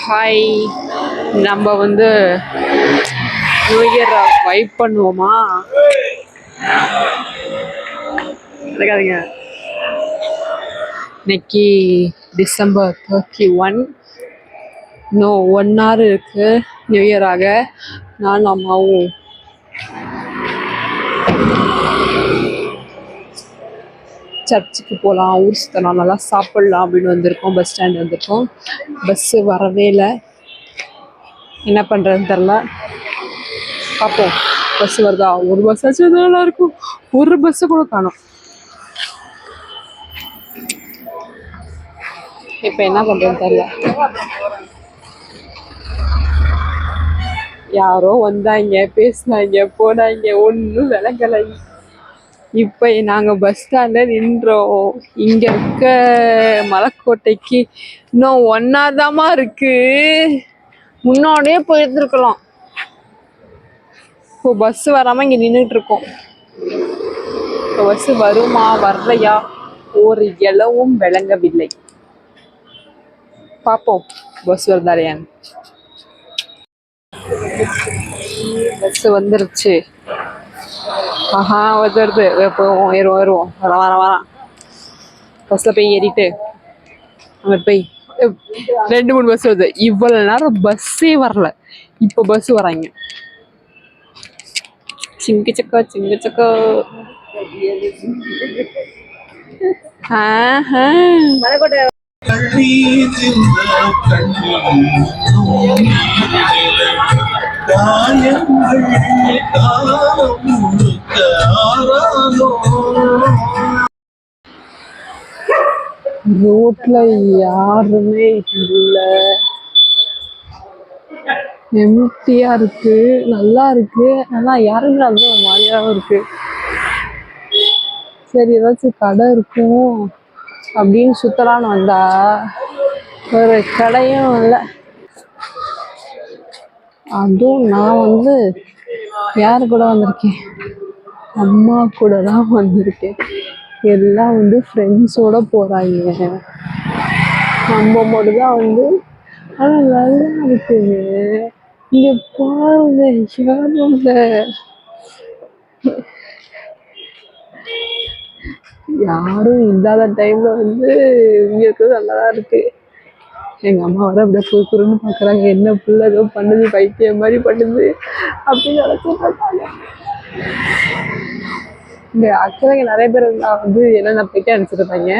Hi, நம்ம வந்து new year vibe பண்ணுவோமா? இருக்காதீங்க. இன்னைக்கு டிசம்பர் 31, இன்னும் 1 hour இருக்கு நியூ இயர் ஆக. நானும் அம்மாவும் சர்ச்சுக்கு போகலாம், ஊர் சுற்றலாம், நல்லா சாப்பிட்லாம் அப்படின்னு வந்திருக்கோம். பஸ் ஸ்டாண்ட் வந்திருக்கோம். பஸ்ஸு வரவே இல்லை, என்ன பண்ணுறதுன்னு தெரில. பார்ப்போம், பஸ் வருதா? ஒரு பஸ் ஆச்சு நல்லா இருக்கும். ஒரு பஸ்ஸு கூட காணோம். இப்போ என்ன பண்ணுறதுன்னு தெரில. யாரோ வந்தாங்க, பேசினாங்க, போனாங்க, ஒன்றும் விளங்கலை. இப்போ நாங்கள் பஸ் ஸ்டாண்டில் நின்றோம். இங்கே இருக்க மலைக்கோட்டைக்கு இன்னும் 1 hour தாம்மா இருக்கு. முன்னாடியே போயிருந்துருக்கலாம். இப்போ பஸ் வராமல் இங்கே நின்றுட்டு இருக்கோம். இப்போ பஸ் வருமா வரலையா ஒரு இலவும் விளங்கவில்லை. பார்ப்போம் பஸ் வருதாலையான்னு. பஸ் வந்துருச்சு. வருது. போவோம், வருவோம். வரான். பஸ்ஸில் போய் ஏறிட்டு அங்கே போய் 2-3 பஸ் வருது. இவ்வளோ நேரம் பஸ்ஸே வரல, இப்போ பஸ் வராங்க. சிங்கு சக்கோ. மலைக்கோட்டை ரோட்ல யாருமே இல்ல, எம்டியா இருக்கு. நல்லா இருக்கு, ஆனா யாருமே அது ஒரு மாதிரியாவும் இருக்கு. சரி, ஏதாச்சும் கடை இருக்கும் அப்படின்னு சுத்தலான்னு வந்தா ஒரு கடையும் இல்லை. அதுவும் நான் வந்து யாரு கூட வந்திருக்கேன்? அம்மா கூட தான் வந்திருக்கேன். எல்லாம் வந்து ஃப்ரெண்ட்ஸோட போறாங்க. நம்ம மட்டும் தான் வந்து ஆனால் நல்லா இருக்குங்க. இங்க பாருங்க, யாரும் இல்லை. யாரும் இல்லாத டைம்ல வந்து இங்க இருக்கிறது நல்லாதான் இருக்கு. எங்க அம்மா வர அப்படியே குறுக்குறுன்னு பாக்குறாங்க. என்ன பிள்ளை ஏதோ பண்ணுது, பைத்தியம் மாதிரி பண்ணுது அப்படின்னு நினைச்சிட்டு இருக்காங்க. இந்த ஆக்சுவலாக நிறைய பேர் வந்து என்னென்ன போயிட்டே நினைச்சிட்டு இருப்பாங்க.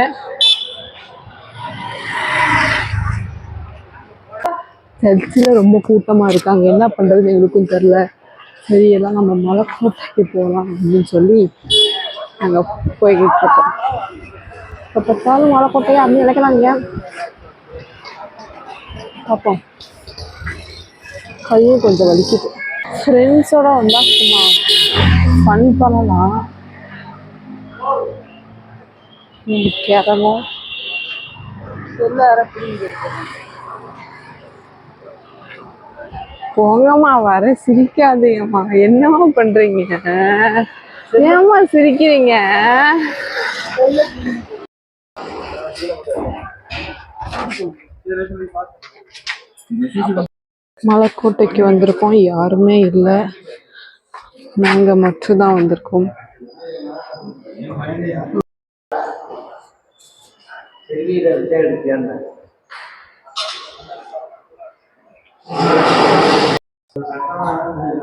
சர்ச்சில் ரொம்ப கூட்டமா இருக்காங்க. என்ன பண்றதுன்னு எங்களுக்கும் தெரில. சரி, எல்லாம் நம்ம மலைக்கோட்டைக்கு போகலாம் அப்படின்னு சொல்லி நாங்கள் போய்கிட்டு இருக்கோம். இப்போ பார்த்தாலும் மலைக்கோட்டையை அப்படி நினைக்கிறாங்க. பார்ப்போம். கையும் கொஞ்சம் வலிக்குது. ஃப்ரெண்ட்ஸோட வந்தால் சும்மா ஃபன் பண்ணலாம். கிளம்பும் போங்கம்மா, வர சிரிக்காதீங்கம்மா. என்னம்மா பண்றீங்க? ஏம்மா சிரிக்கிறீங்க? மலைக்கோட்டைக்கு வந்திருக்கோம், யாருமே இல்லை. நாங்க மட்டும்தான் வந்திருக்கோம்.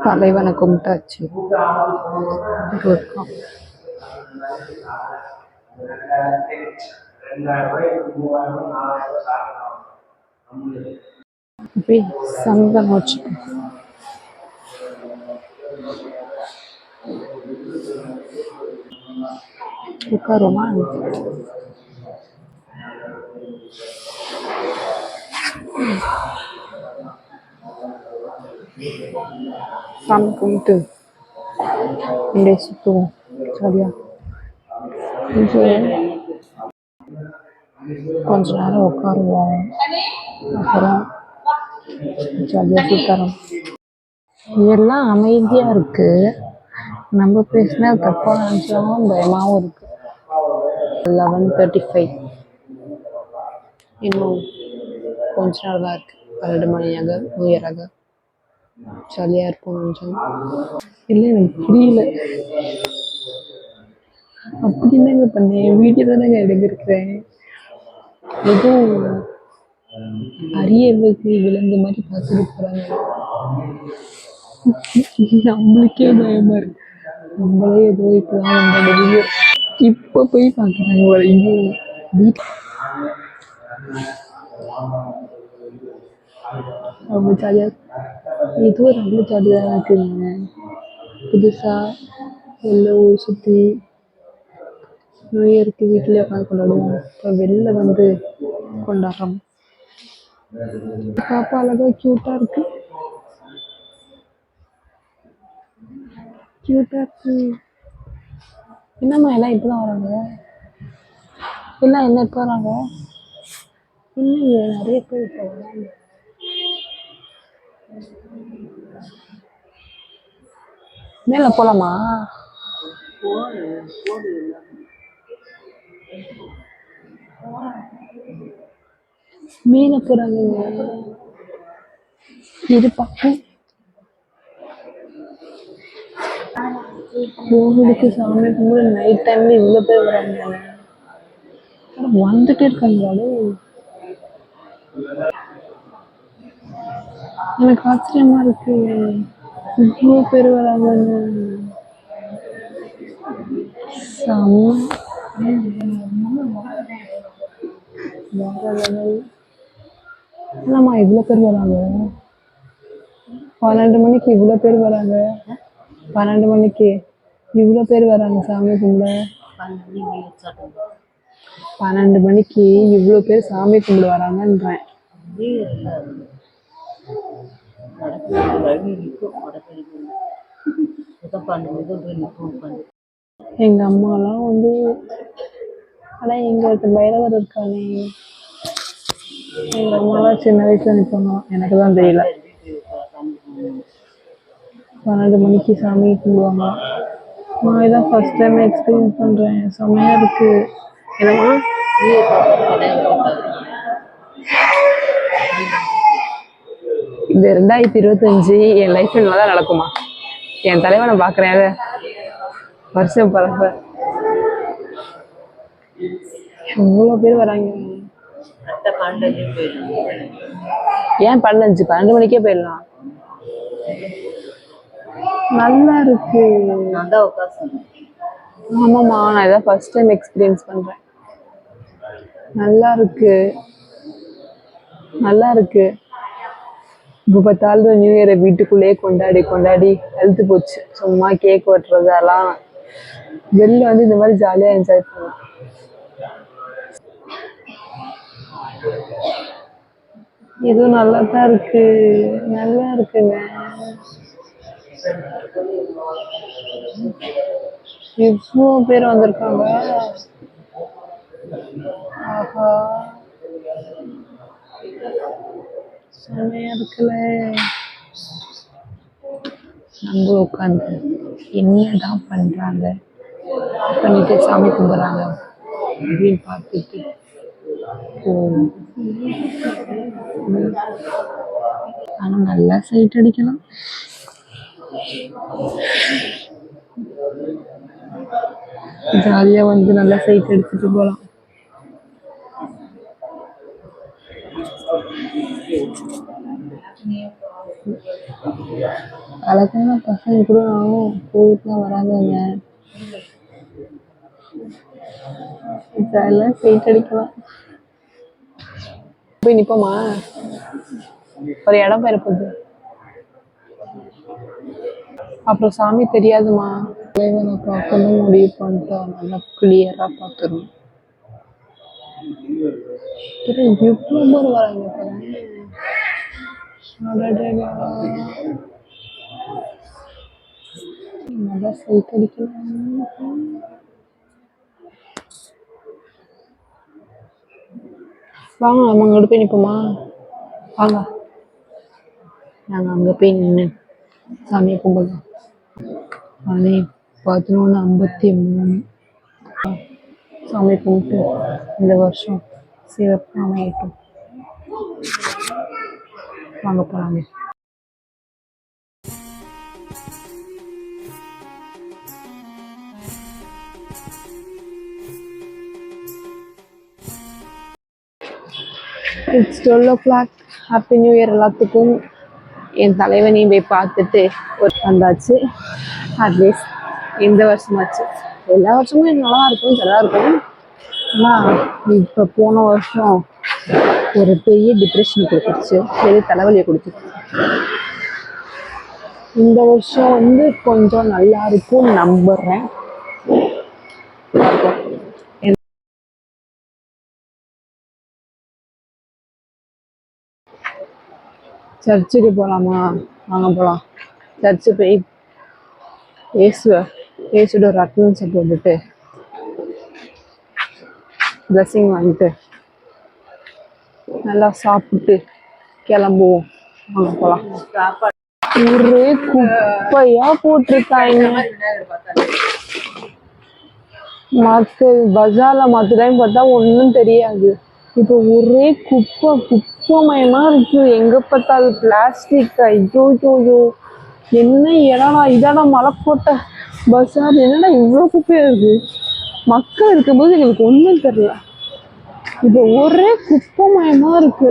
தலைவனை கும்பிட்டாச்சு. சந்தனம் வச்சுக்கோ. உட்காருமா? சாமி கும்பிட்டு அப்படியே சுற்றுவோம். சரியா? கொஞ்ச நேரம் உட்காருவோம், அப்புறம் ஜாலியாக சுத்தரோம். எல்லாம் அமைதியா இருக்கு. நம்ம பேசினா தப்பா நினைச்சாலும் பயமாவும் இருக்கு. 11:35, இன்னும் கொஞ்ச நேரம் தான் இருக்கு. 12 மணியாக உயராக ஜாலியாக இருக்கும் கொஞ்சம். இல்லை எனக்கு புரியல. அப்படி என்னங்க பண்ணேன்? வீடியோ தானேங்க எடுக்கிறேன். ஏதோ அரியவருக்கு விலங்கு மாதிரி பார்த்துட்டு போகிறாங்க. நம்மளுக்கே பயமா இருக்கு. நம்மளே ஏதோ இப்போதான் வந்தது. இப்போ போய் பார்க்குறாங்க ஒரு இது வீட்டில். ரொம்ப ஜாலியாக ஏதோ ரொம்ப ஜாலியாக இருக்குங்க. புதுசாக வெளில ஊர் சுற்றி நியூ இயருக்கு வீட்டிலே உட்காந்து கொண்டாடுவோம். இப்போ வெளில வந்து கொண்டாடுறோம். பாப்பா அழகாக க்யூட்டாக இருக்கு. க்யூட்டாக இருக்கு. என்னம்மா எல்லாம் இப்போ தான் வராங்க? எல்லாம் என்ன இப்போ வராங்க? இல்லையே, நிறைய பேர் இப்போ வராங்க. மேலே போகலாமா? மேலே போகிறாங்க. இது பக்கம் கோவிலுக்கு சாமி கும்பிட நைட் டைம்ல இவ்வளோ பேர் வராங்க. வந்துட்டே இருக்காங்களே. எனக்கு ஆச்சரியமா இருக்கு, இவ்வளோ பேர் வராங்கன்னு. என்னம்மா இவ்வளோ பேர் வராங்க? 12 மணிக்கு இவ்வளோ பேர் வராங்க. 12 மணிக்கு இவ்வளோ பேர் வராங்க சாமி கும்பிட. 12 மணிக்கு இவ்வளோ பேர் சாமி கும்பிட வராங்கன்றேன். எங்கள் அம்மாலாம் வந்து, ஆனால் எங்கள் பைரவர் இருக்கானே, எங்கள் அம்மாலாம் சின்ன வயசில் நிற்பாங்க. எனக்கு தான் தெரியல. 12 மணிக்கு சாமி கும்பிடுவாங்க. நான் இதான் ஃபர்ஸ்ட் டைம் எக்ஸ்பீரியன்ஸ் பண்ணுறேன். செம்மையாக இருக்குது. என்னம்மா இந்த 2025 என் லைஃப் நல்லா தான் நடக்குமா? என் தலைவனை பார்க்குறேன் வருஷம் பரப்ப. எவ்வளோ பேர் வராங்க. ஏன் 15? 12 மணிக்கே போயிடலாம். நல்லா இருக்கு. ஆமாம்மா, நான் இதான் ஃபர்ஸ்ட் டைம் எக்ஸ்பீரியன்ஸ் பண்ணுறேன். நல்லா இருக்கு, நல்லா இருக்கு. இப்போ பார்த்தாலும் நியூ இயரை வீட்டுக்குள்ளேயே கொண்டாடி கொண்டாடி ஹெல்த்து போச்சு. சும்மா கேக் வெட்டுறது அதெல்லாம் வெளில வந்து இந்த மாதிரி ஜாலியாக என்ஜாய் பண்ணலாம். இதுவும் நல்லா தான் இருக்கு, நல்லா இருக்குங்க. இவ்வளோ பேர் வந்திருக்காங்க. ஆஹா, செமையா இருக்குல்ல. நம்ம உட்காந்து என்னதான் பண்றாங்க பண்ணிட்டு சாமி கும்பிட்றாங்க அப்படின்னு பார்த்துட்டு ஆனால் நல்லா சைட் அடிக்கலாம். ஜாலியாக வந்து நல்லா சைட் அடிச்சுட்டு போகலாம். அழகான பசங்க கூட கோவிலுக்குலாம் வராங்கங்க. ஜாலியாக சைட் அடிக்கலாம். போய் நிற்போமா? ஒரு இடம் பேர போகுது. அப்புறம் சாமி தெரியாதுமா. தலைவனை பார்க்கணும் முடிவு பண்ணிட்டா நல்லா கிளியரா பார்த்துரும். இவ்வளோ பேர் வராங்க பாருங்க. நல்லா சைட் அடிக்கலாம். வாங்க, நம்ம அங்கே போய் நிற்போமா? வாங்க, நாங்கள் அங்கே போய் நின்று சாமியை கும்பிடலாம். மணி 11:53. சாமி கும்பிட்டு இந்த வருஷம் சிறப்பாக அமையட்டும். வாங்க போகலாமே. It's 12 o'clock. Happy new year எல்லாத்துக்கும். என் தலைவனையும் போய் பார்த்துட்டு ஒரு வந்தாச்சு. அட்லீஸ்ட் இந்த வருஷமாச்சு. எல்லா வருஷமும் நல்லா இருக்கும், நல்லா இருக்கும். ஆனால் இப்போ போன வருஷம் ஒரு பெரிய டிப்ரெஷன் கொடுத்துருச்சு, பெரிய தலைவலியை கொடுத்துருச்சு. இந்த வருஷம் வந்து கொஞ்சம் நல்லா இருக்கும்னு நம்புறேன். சர்ச்சுக்கு போகலாமா? வாங்க போகலாம். சர்ச்சு போய் ஏசுட ஒரு அட்டன்ஸை போட்டுட்டு ப்ளெஸ்ஸிங் வாங்கிட்டு நல்லா சாப்பிட்டு கிளம்புவோம். வாங்க போகலாம். ஒரே குப்பையா போட்டிருக்காங்க. மற்ற பஜார்ல மற்ற டைம் பார்த்தா ஒன்றும் தெரியாது. இப்போ ஒரே குப்பைமயமா இருக்கு. எங்க பார்த்தாலும் பிளாஸ்டிக். ஐயோ என்ன இடம்னா இதான மழை போட்ட பஜார், என்னடா இவ்வளோ குப்பையா இருக்கு. மக்கள் இருக்கும்போது எங்களுக்கு ஒன்றும் தெரியல. இப்போ ஒரே குப்பைமயமா இருக்கு.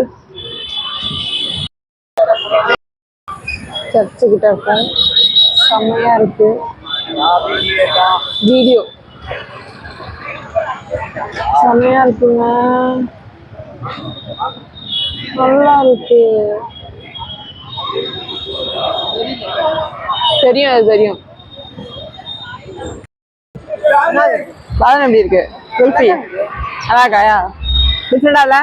சர்ச்சு கிட்ட இருக்கோம், செம்மையா இருக்கு. வீடியோ செம்மையா இருக்குங்க, நல்லா இருக்கு. தெரியும், அது தெரியும். பாதம் எப்படி இருக்கு? குல்ஃபி நல்லா இருக்காயா? டிஃப்ரெண்டா இல்ல?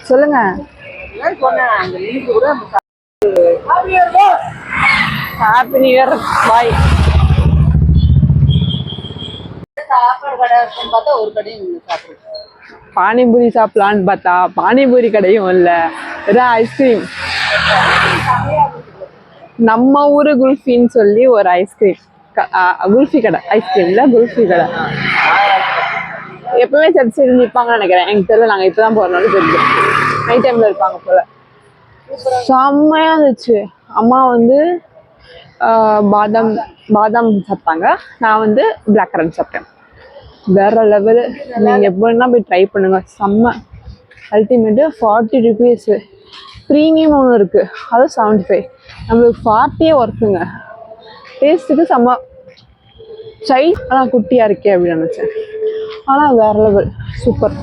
சொல்லுங்க. Happy new year. Bye. Panipuri சாப்பிடலான்னு பார்த்தா பானிபூரி கடையும் இல்ல, ஏதாவது ஐஸ்கிரீம். நம்ம ஊரு குல்ஃபின்னு சொல்லி ஒரு ஐஸ்கிரீம் குல்ஃபி கடை, ஐஸ்கிரீம்ல குல்ஃபி கடை. எப்பவுமே சர்ச்சு நிற்பாங்கன்னு நினைக்கிறேன், எனக்கு தெரியல. நாங்கள் இப்பதான் போறோம்னு தெரிஞ்சு நைட் டைம்ல இருப்பாங்க போல. செம்மையா இருந்துச்சு. அம்மா வந்து பாதாம் சாப்பிட்டாங்க, நான் வந்து பிளாக் கரண்ட் சாப்பிட்டேன். வேற லெவலு. நீங்க எப்படின்னா போய் ட்ரை பண்ணுங்க, செம்ம அல்டிமேட்டு. 40 rupees. ப்ரீமியம் ஒன்று இருக்கு, அது 75. நம்மளுக்கு 40 ஒர்க்குங்க. டேஸ்ட்டுக்கு செம்ம சை. ஆனால் குட்டியா இருக்கே அப்படின்னு நினைச்சேன். ஆனால் வேற லெவல், சூப்பர்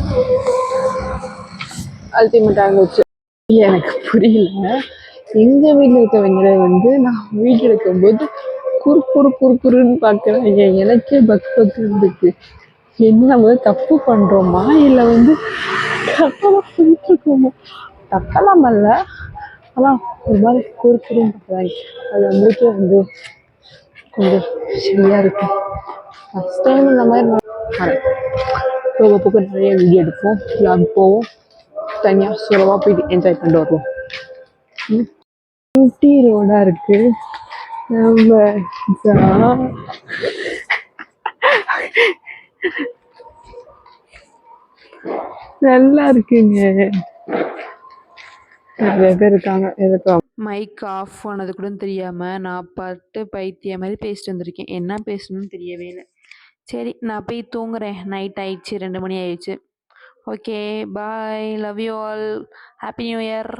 அல்டிமேட்டாக இருந்துச்சு. எனக்கு புரியல, எங்க வீட்டில் இருக்க வெங்காயம் வந்து நான் வீட்டில் இருக்கும்போது குறுன்னு பார்க்குறாங்க. எனக்கே பக்கு இருக்கு. என்ன நம்ம தப்பு பண்றோமா இல்லை வந்து கரெக்டாக பண்ணிட்டு இருக்கோமா? தப்பெல்லாம் பண்ணல, ஆனால் ஒரு மாதிரி குறுன்னு பார்க்குறாங்க. அது நம்மளுக்கே வந்து கொஞ்சம் சரியா இருக்கு. ஃபர்ஸ்ட் டைம் இந்த மாதிரி போக நிறைய வீடியோ எடுப்போம், vlog போவோம், தனியாக சுலவாக போயிட்டு என்ஜாய் பண்ணிட்டு வருவோம். ஊட்டி ரோடா இருக்கு. நம்ம நல்லா இருக்குங்க. நிறைய பேர் இருக்காங்க. எதுக்கு மைக் ஆஃப் ஆனது கூட தெரியாம நான் பாட்டு பைத்திய மாதிரி பேசிட்டு வந்திருக்கேன். என்ன பேசணும்னு தெரியவே இல்லை. சரி, நான் போய் தூங்குறேன். நைட் ஆயிடுச்சு, 2 மணி ஆயிடுச்சு. Okay, bye. Love you all. Happy new year.